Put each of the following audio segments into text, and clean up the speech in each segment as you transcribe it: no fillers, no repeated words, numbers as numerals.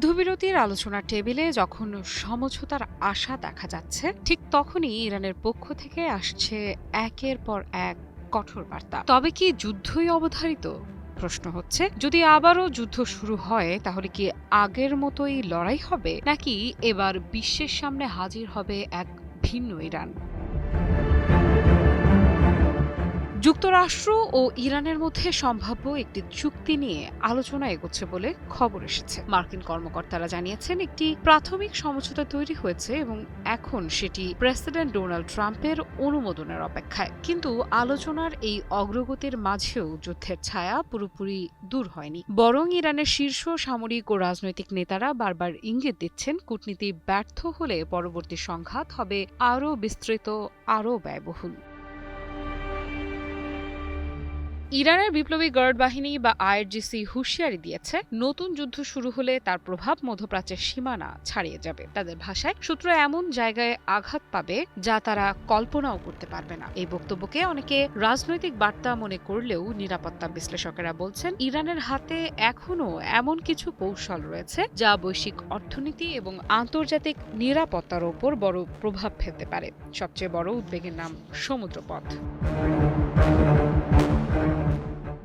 যুদ্ধবিরতির আলোচনার টেবিলে যখন সমঝোতার আশা দেখা যাচ্ছে, ঠিক তখনই ইরানের পক্ষ থেকে আসছে একের পর এক কঠোর বার্তা। তবে কি যুদ্ধই অবধারিত? প্রশ্ন হচ্ছে, যদি আবারও যুদ্ধ শুরু হয় তাহলে কি আগের মতোই লড়াই হবে, নাকি এবার বিশ্বের সামনে হাজির হবে এক ভিন্ন ইরান? যুক্তরাষ্ট্র ও ইরানের মধ্যে সম্ভাব্য একটি চুক্তি নিয়ে আলোচনা এগোচ্ছে বলে খবর এসেছে। মার্কিন কর্মকর্তারা জানিয়েছেন একটি প্রাথমিক সমঝোতা তৈরি হয়েছে এবং এখন সেটি প্রেসিডেন্ট ডোনাল্ড ট্রাম্পের অনুমোদনের অপেক্ষায়। কিন্তু আলোচনার এই অগ্রগতির মাঝেও যুদ্ধের ছায়া পুরোপুরি দূর হয়নি, বরং ইরানের শীর্ষ সামরিক ও রাজনৈতিক নেতারা বারবার ইঙ্গিত দিচ্ছেন কূটনীতি ব্যর্থ হলে পরবর্তী সংঘাত হবে আরও বিস্তৃত, আরও ব্যয়বহুল। ইরানের বিপ্লবী গার্ড বাহিনী বা আইআরজিসি হুঁশিয়ারি দিয়েছে, নতুন যুদ্ধ শুরু হলে তার প্রভাব মধ্যপ্রাচ্যের সীমানা ছাড়িয়ে যাবে। তাদের ভাষায়, শত্রু এমন জায়গায় আঘাত পাবে যা তারা কল্পনাও করতে পারবে না। এই বক্তব্যকে অনেকে রাজনৈতিক বার্তা মনে করলেও নিরাপত্তা বিশ্লেষকেরা বলছেন, ইরানের হাতে এখনও এমন কিছু কৌশল রয়েছে যা বৈশ্বিক অর্থনীতি এবং আন্তর্জাতিক নিরাপত্তার ওপর বড় প্রভাব ফেলতে পারে। সবচেয়ে বড় উদ্বেগের নাম সমুদ্রপথ।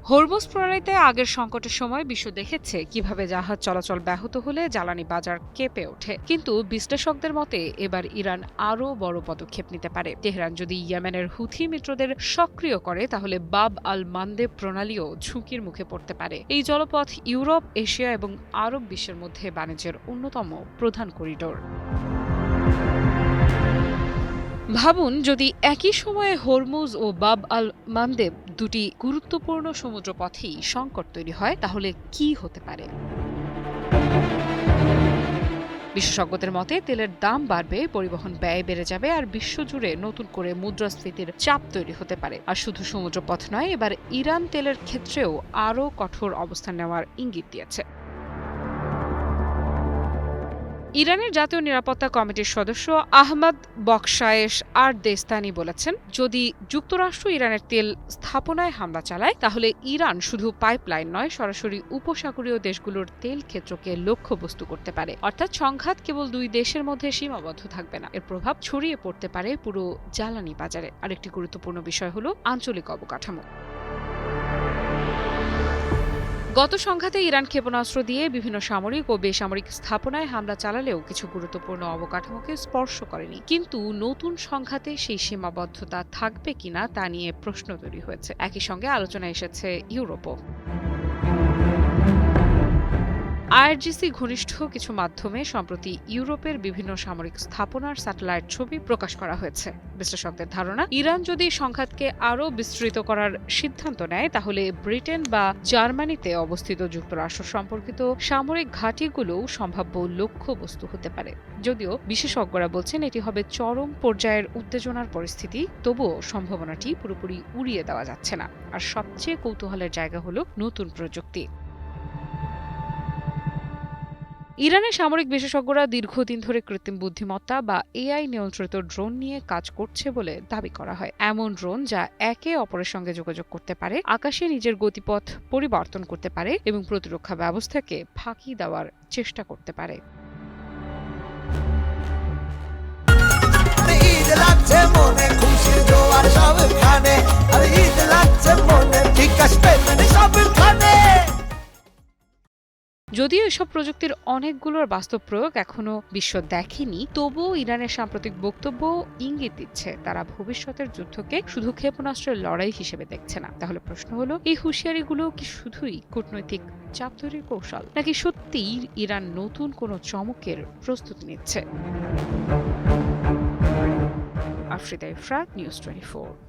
হরমুজ প্রণালীতে আগের সংকটের সময় বিশ্ব দেখেছে কিভাবে জাহাজ চলাচল ব্যাহত হলে জ্বালানি বাজার কেঁপে ওঠে। কিন্তু বিশ্লেষকদের মতে এবার ইরান আরও বড় পদক্ষেপ নিতে পারে। তেহরান যদি ইয়েমেনের হুথি মিত্রদের সক্রিয় করে তাহলে বাব আল মান্দেব প্রণালীও ঝুঁকির মুখে পড়তে পারে। এই জলপথ ইউরোপ, এশিয়া এবং আরব বিশ্বের মধ্যে বাণিজ্যের অন্যতম প্রধান করিডোর। ভাবুন, যদি একই সময়ে হরমুজ ও বাব আল মান্দেব দুটি গুরুত্বপূর্ণ সমুদ্রপথেই সংকট তৈরি হয়, তাহলে কি হতে পারে? বিশেষজ্ঞদের মতে তেলের দাম বাড়বে, পরিবহন ব্যয় বেড়ে যাবে আর বিশ্বজুড়ে নতুন করে মুদ্রাস্ফীতির চাপ তৈরি হতে পারে। আর শুধু সমুদ্রপথ নয়, এবার ইরান তেলের ক্ষেত্রেও আরও কঠোর অবস্থান নেওয়ার ইঙ্গিত দিয়েছে। ইরানের জাতীয় নিরাপত্তা কমিটির সদস্য আহমদ বকশায়েশ আর দেস্তানি বলেছেন, যদি যুক্তরাষ্ট্র ইরানের তেল স্থাপনায় হামলা চালায় তাহলে ইরান শুধু পাইপলাইন নয়, সরাসরি উপসাগরীয় দেশগুলোর তেল ক্ষেত্রকে লক্ষ্যবস্তু করতে পারে। অর্থাৎ সংঘাত কেবল দুই দেশের মধ্যে সীমাবদ্ধ থাকবে না, এর প্রভাব ছড়িয়ে পড়তে পারে পুরো জ্বালানি বাজারে। আরেকটি গুরুত্বপূর্ণ বিষয় হলো আঞ্চলিক অবকাঠামো। গত সংঘাতে ইরান ক্ষেপণাস্ত্র দিয়ে বিভিন্ন সামরিক ও বেসামরিক স্থাপনায় হামলা চালালেও কিছু গুরুত্বপূর্ণ অবকাঠামোকে স্পর্শ করেনি। কিন্তু নতুন সংঘাতে সেই সীমাবদ্ধতা থাকবে কিনা তা নিয়ে প্রশ্ন তৈরি হয়েছে। একই সঙ্গে আলোচনায় এসেছে ইউরোপও। আইআরজিসি ঘনিষ্ঠ কিছু মাধ্যমে সম্প্রতি ইউরোপের বিভিন্ন সামরিক স্থাপনার স্যাটেলাইট ছবি প্রকাশ করা হয়েছে। বিশ্লেষকদের ধারণা, ইরান যদি সংঘাতকে আরও বিস্তৃত করার সিদ্ধান্ত নেয় তাহলে ব্রিটেন বা জার্মানিতে অবস্থিত যুক্তরাষ্ট্র সম্পর্কিত সামরিক ঘাঁটিগুলোও সম্ভাব্য লক্ষ্যবস্তু হতে পারে। যদিও বিশেষজ্ঞরা বলছেন এটি হবে চরম পর্যায়ের উত্তেজনার পরিস্থিতি, তবুও সম্ভাবনাটি পুরোপুরি উড়িয়ে দেওয়া যাচ্ছে না। আর সবচেয়ে কৌতূহলের জায়গা হলো নতুন প্রযুক্তি। ইরানের সামরিক বিশেষজ্ঞরা দীর্ঘদিন ধরে কৃত্রিম বুদ্ধিমত্তা বা এআই নিয়ন্ত্রিত ড্রোন নিয়ে কাজ করছে বলে দাবি করা হয়। এমন ড্রোন যা একে অপরের সঙ্গে যোগাযোগ করতে পারে, আকাশে নিজের গতিপথ পরিবর্তন করতে পারে এবং প্রতিরক্ষা ব্যবস্থাকে ফাঁকি দেওয়ার চেষ্টা করতে পারে। যদিও এসব প্রযুক্তির অনেকগুলোর বাস্তব প্রয়োগ এখনো বিশ্ব দেখেনি, তবুও ইরানের সাম্প্রতিক বক্তব্য ইঙ্গিত দিচ্ছে তারা ভবিষ্যতের যুদ্ধকে শুধু ক্ষেপণাস্ত্রের লড়াই হিসেবে দেখছে না। তাহলে প্রশ্ন হলো, এই হুঁশিয়ারিগুলো কি শুধুই কূটনৈতিক চাপ তৈরির কৌশল, নাকি সত্যিই ইরান নতুন কোনো চমকের প্রস্তুতি নিচ্ছে? আফ্রিদা ইফরাত, নিউজ 24।